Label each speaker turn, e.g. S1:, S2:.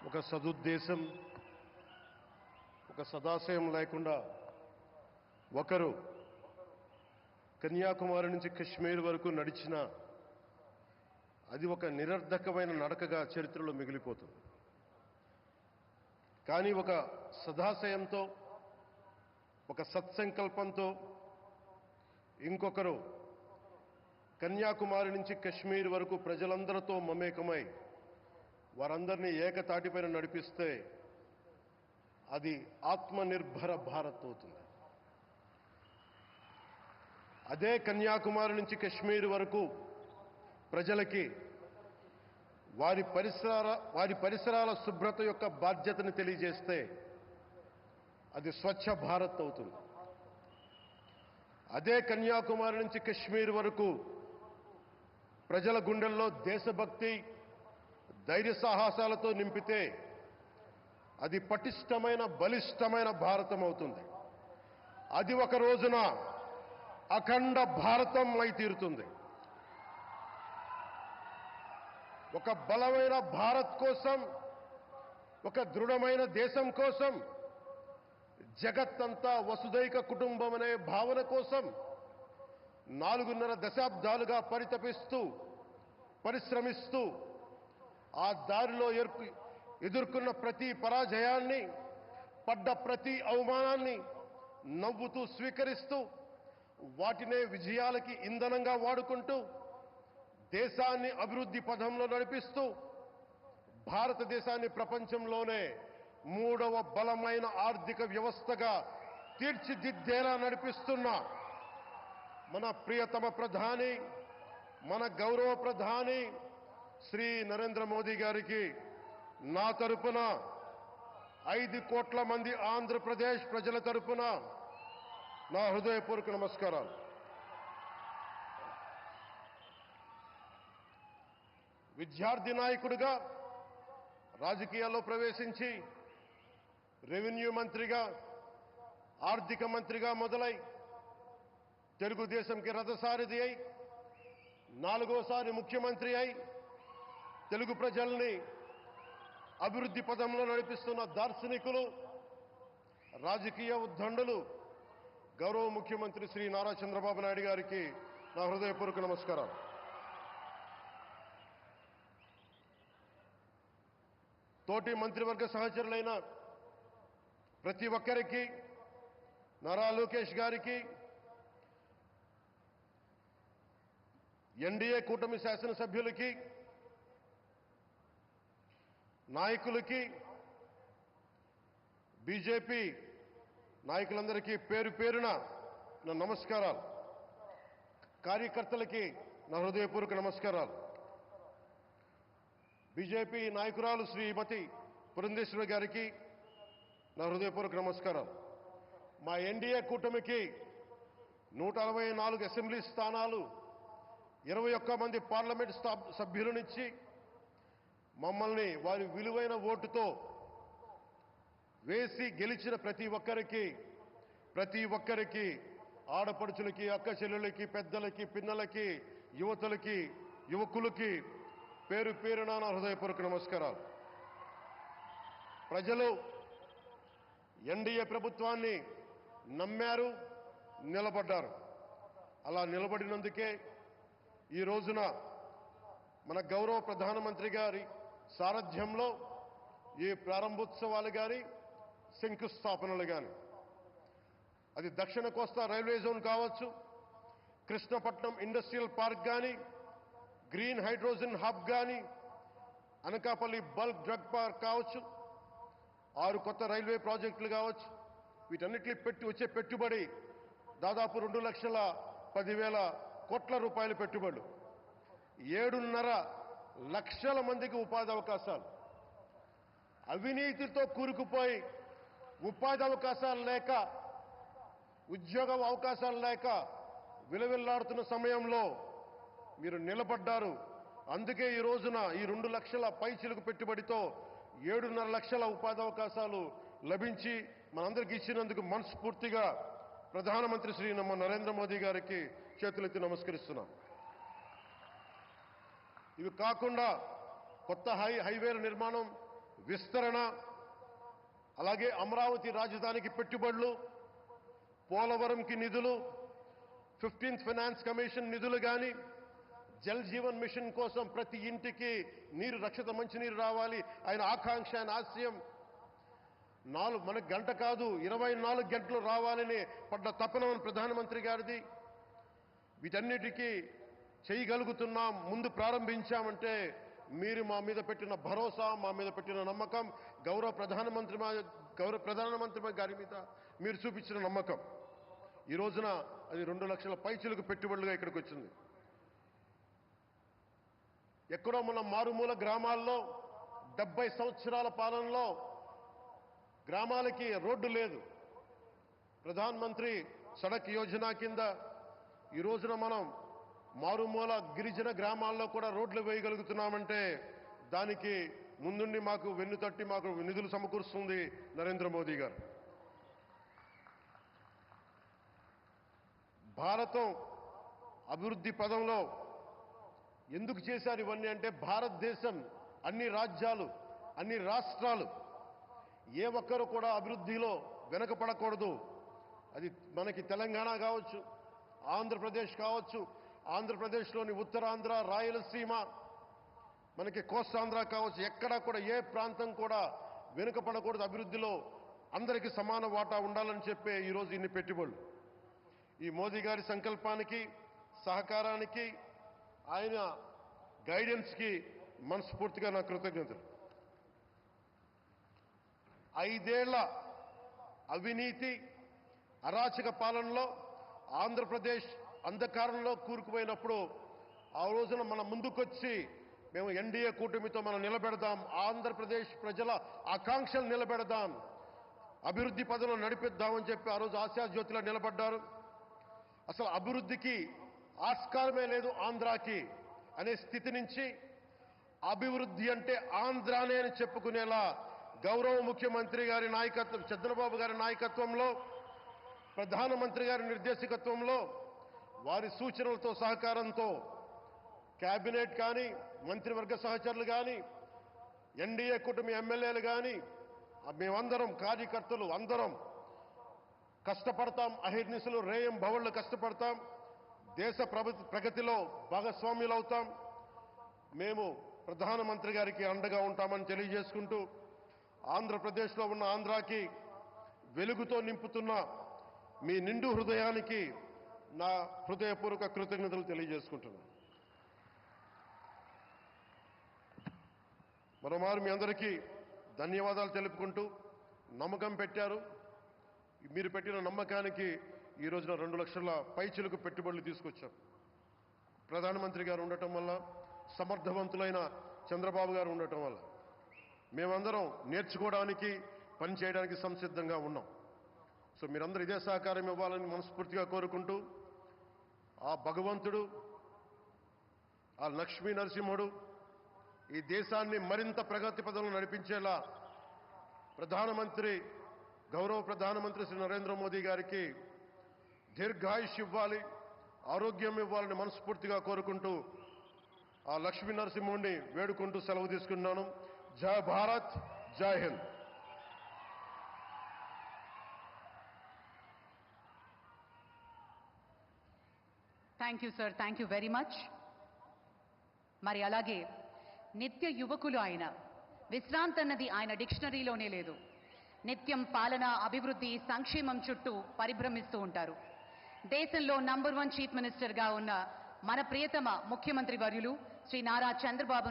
S1: ఒక సదుద్దేశం, ఒక సదాశయం లేకుండా ఒకరు కన్యాకుమారి నుంచి కశ్మీర్ వరకు నడిచిన అది ఒక నిరర్ధకమైన నడకగా చరిత్రలో మిగిలిపోతుంది. కానీ ఒక సదాశయంతో, ఒక సత్సంకల్పంతో ఇంకొకరు కన్యాకుమారి నుంచి కశ్మీర్ వరకు ప్రజలందరితో మమేకమై వారందరినీ ఏకతాటిపైన నడిపిస్తే అది ఆత్మనిర్భర భారత్ అవుతుంది. అదే కన్యాకుమారి నుంచి కశ్మీర్ వరకు ప్రజలకి వారి పరిసరాల శుభ్రత యొక్క బాధ్యతను తెలియజేస్తే అది స్వచ్ఛ భారత్ అవుతుంది. అదే కన్యాకుమారి నుంచి కశ్మీర్ వరకు ప్రజల గుండెల్లో దేశభక్తి, ధైర్య సాహసాలతో నింపితే అది పటిష్టమైన, బలిష్టమైన భారతం అవుతుంది. అది ఒక రోజున అఖండ భారతం అయి తీరుతుంది. ఒక బలమైన భారత్ కోసం, ఒక దృఢమైన దేశం కోసం, జగత్తంతా వసుదైక కుటుంబం అనే భావన కోసం 4.5 దశాబ్దాలుగా పరితపిస్తూ, పరిశ్రమిస్తూ ఆ దారిలో ఎదుర్కొన్న ప్రతి పరాజయాన్ని, పడ్డ ప్రతి అవమానాన్ని నవ్వుతూ స్వీకరిస్తూ, వాటినే విజయాలకి ఇంధనంగా వాడుకుంటూ, దేశాన్ని అభివృద్ధి పథంలో నడిపిస్తూ, భారతదేశాన్ని ప్రపంచంలోనే 3వ బలమైన ఆర్థిక వ్యవస్థగా తీర్చిదిద్దేలా నడిపిస్తున్న మన ప్రియతమ ప్రధాని, మన గౌరవ ప్రధాని శ్రీ నరేంద్ర మోదీ గారికి నా తరపున 5 కోట్ల మంది ఆంధ్రప్రదేశ్ ప్రజల తరపున నా హృదయపూర్వక నమస్కారాలు. విద్యార్థి నాయకుడిగా రాజకీయాల్లో ప్రవేశించి రెవెన్యూ మంత్రిగా, ఆర్థిక మంత్రిగా మొదలై తెలుగుదేశంకి రథసారథి అయి 4వసారి ముఖ్యమంత్రి అయి తెలుగు ప్రజల్ని అభివృద్ధి పదంలో నడిపిస్తున్న దార్శనికులు, రాజకీయ ఉద్దండులు గౌరవ ముఖ్యమంత్రి శ్రీ నారా చంద్రబాబు నాయుడు గారికి నా హృదయపూర్వక నమస్కారాలు. తోటి మంత్రివర్గ సహచరులైన ప్రతి ఒక్కరికి, నారా లోకేష్ గారికి, ఎన్డీఏ కూటమి శాసనసభ్యులకి, నాయకులకి, బీజేపీ నాయకులందరికీ పేరు పేరున నా నమస్కారాలు. కార్యకర్తలకి నా హృదయపూర్వక నమస్కారాలు. బీజేపీ నాయకురాలు శ్రీమతి పురంధేశ్వరి గారికి నా హృదయపూర్వక నమస్కారాలు. మా ఎన్డీఏ కూటమికి 164 అసెంబ్లీ స్థానాలు, 21 మంది పార్లమెంట్ సభ్యులనిచ్చి మమ్మల్ని వారి విలువైన ఓటుతో వేసి గెలిచిన ప్రతి ఒక్కరికి ఆడపడుచులకి, అక్క చెల్లెలకి, పెద్దలకి, పిన్నలకి, యువతులకి, యువకులకి పేరు పేరున నా హృదయపూర్వక నమస్కారాలు. ప్రజలు ఎన్డీఏ ప్రభుత్వాన్ని నమ్మారు, నిలబడ్డారు. అలా నిలబడినందుకే ఈ రోజున మన గౌరవ ప్రధానమంత్రి గారి సారథ్యంలో ఈ ప్రారంభోత్సవాలు కానీ, శంకుస్థాపనలు కానీ, అది దక్షిణ కోస్తా రైల్వే జోన్ కావచ్చు, కృష్ణపట్నం ఇండస్ట్రియల్ పార్క్ కానీ, గ్రీన్ హైడ్రోజన్ హబ్ కానీ, అనకాపల్లి బల్క్ డ్రగ్ పార్క్ కావచ్చు, 6 కొత్త రైల్వే ప్రాజెక్టులు కావచ్చు, వీటన్నిటినీ వచ్చే పెట్టుబడి దాదాపు 2,10,000 కోట్ల రూపాయల పెట్టుబడులు, 7.5 లక్షల మందికి ఉపాధి అవకాశాలు. అవినీతితో కూరుకుపోయి ఉపాధి అవకాశాలు లేక, ఉద్యోగ అవకాశాలు లేక విలవిల్లాడుతున్న సమయంలో మీరు నిలబడ్డారు. అందుకే ఈ రోజున ఈ 2 లక్షల పైచిలుకు పెట్టుబడితో 7.5 లక్షల ఉపాధి అవకాశాలు లభించి మనందరికీ ఇచ్చినందుకు మనస్ఫూర్తిగా ప్రధానమంత్రి శ్రీ నరేంద్ర మోదీ గారికి చేతులెత్తి నమస్కరిస్తున్నాం. ఇవి కాకుండా కొత్త హైవేల నిర్మాణం, విస్తరణ, అలాగే అమరావతి రాజధానికి పెట్టుబడులు, పోలవరంకి నిధులు, 15th ఫైనాన్స్ కమిషన్ నిధులు కానీ, జల్ జీవన్ మిషన్ కోసం ప్రతి ఇంటికి నీరు, రక్షిత మంచినీరు రావాలి ఆయన ఆకాంక్ష, ఆయన ఆశయం. మనకు గంట కాదు 24 గంటలు రావాలని పడ్డ తపన ప్రధానమంత్రి గారిది. వీటన్నిటికీ చేయగలుగుతున్నాం, ముందు ప్రారంభించామంటే మీరు మా మీద పెట్టిన భరోసా, మా మీద పెట్టిన నమ్మకం, గౌరవ ప్రధానమంత్రి గారి మీద మీరు చూపించిన నమ్మకం. ఈ రోజున అది 2 లక్షల పైచిలకు పెట్టుబడులుగా ఇక్కడికి వచ్చింది. ఎక్కడో మన మారుమూల గ్రామాల్లో 70 సంవత్సరాల పాలనలో గ్రామాలకి రోడ్డు లేదు. ప్రధానమంత్రి సడక్ యోజన కింద ఈ రోజున మనం మారుమూల గిరిజన గ్రామాల్లో కూడా రోడ్లు వేయగలుగుతున్నామంటే దానికి ముందుండి మాకు వెన్నుతట్టి మాకు నిధులు సమకూరుస్తుంది నరేంద్ర మోదీ గారు. భారతం అభివృద్ధి పదంలో ఎందుకు చేశారు ఇవన్నీ అంటే, భారతదేశం అన్ని రాజ్యాలు, అన్ని రాష్ట్రాలు ఏ ఒక్కరు కూడా అభివృద్ధిలో వెనకపడకూడదు. అది మనకి తెలంగాణ కావచ్చు, ఆంధ్రప్రదేశ్ కావచ్చు, ఆంధ్రప్రదేశ్లోని ఉత్తరాంధ్ర, రాయలసీమ, మనకి కోస్తాంధ్ర కావచ్చు, ఎక్కడా కూడా ఏ ప్రాంతం కూడా వెనుకపడకూడదు. అభివృద్ధిలో అందరికీ సమాన వాటా ఉండాలని చెప్పే ఈరోజు ఇన్ని పెట్టుబడులు. ఈ మోదీ గారి సంకల్పానికి, సహకారానికి, ఆయన గైడెన్స్కి మనస్ఫూర్తిగా నా కృతజ్ఞతలు. 5 ఏళ్ల అవినీతి అరాచక పాలనలో ఆంధ్రప్రదేశ్ అంధకారంలో కూరుకుపోయినప్పుడు ఆ రోజున మన ముందుకొచ్చి మేము ఎన్డీఏ కూటమితో మనం నిలబెడదాం, ఆంధ్రప్రదేశ్ ప్రజల ఆకాంక్షలు నిలబెడదాం, అభివృద్ధి పదంలో నడిపిద్దామని చెప్పి ఆ రోజు ఆశాజ్యోతిలో నిలబడ్డారు. అసలు అభివృద్ధికి ఆస్కారమే లేదు ఆంధ్రాకి అనే స్థితి నుంచి అభివృద్ధి అంటే ఆంధ్రానే అని చెప్పుకునేలా గౌరవ ముఖ్యమంత్రి గారి నాయకత్వం, చంద్రబాబు గారి నాయకత్వంలో, ప్రధానమంత్రి గారి నిర్దేశకత్వంలో, వారి సూచనలతో సహకారంతో కేబినెట్ కానీ, మంత్రివర్గ సహచరులు కానీ, ఎన్డీఏ కూటమి ఎమ్మెల్యేలు కానీ, మేమందరం కార్యకర్తలు అందరం కష్టపడతాం. అహిర్నిశలు రేయం భవళ్ళు కష్టపడతాం. దేశ ప్రగతిలో భాగస్వామ్యులవుతాం. మేము ప్రధానమంత్రి గారికి అండగా ఉంటామని తెలియజేసుకుంటూ, ఆంధ్రప్రదేశ్లో ఉన్న ఆంధ్రాకి వెలుగుతో నింపుతున్న మీ నిండు హృదయానికి నా హృదయపూర్వక కృతజ్ఞతలు తెలియజేసుకుంటున్నాను. మరోమారు మీ అందరికీ ధన్యవాదాలు తెలుపుకుంటూ, నమ్మకం పెట్టారు. మీరు పెట్టిన నమ్మకానికి ఈ రోజున 2 లక్షల పైచిలకు పెట్టుబడులు తీసుకొచ్చాం. ప్రధానమంత్రి గారు ఉండటం వల్ల, సమర్థవంతులైన చంద్రబాబు గారు ఉండటం వల్ల మేమందరం నేర్చుకోవడానికి, పనిచేయడానికి సంసిద్ధంగా ఉన్నాం. సో మీరందరూ ఇదే సహకారం ఇవ్వాలని మనస్ఫూర్తిగా కోరుకుంటూ, ఆ భగవంతుడు, ఆ లక్ష్మీ నరసింహుడు ఈ దేశాన్ని మరింత ప్రగతి పదంలో నడిపించేలా గౌరవ ప్రధానమంత్రి శ్రీ నరేంద్ర మోదీ గారికి దీర్ఘాయుష్ ఇవ్వాలి, ఆరోగ్యం ఇవ్వాలని మనస్ఫూర్తిగా కోరుకుంటూ, ఆ లక్ష్మీ నరసింహుడిని వేడుకుంటూ సెలవు తీసుకున్నాను. జై భారత్, జై Hind.
S2: Thank you sir, thank you very much. మరి అలాగే నిత్య యువకులు ఆయన, విశ్రాంతి అన్నది ఆయన డిక్షనరీలోనే లేదు. నిత్యం పాలన, అభివృద్ధి, సంక్షేమం చుట్టూ పరిభ్రమిస్తూ ఉంటారు. దేశంలో నంబర్ 1 చీఫ్ మినిస్టర్గా ఉన్న మన ప్రియతమ ముఖ్యమంత్రి వర్యులు శ్రీ నారా చంద్రబాబు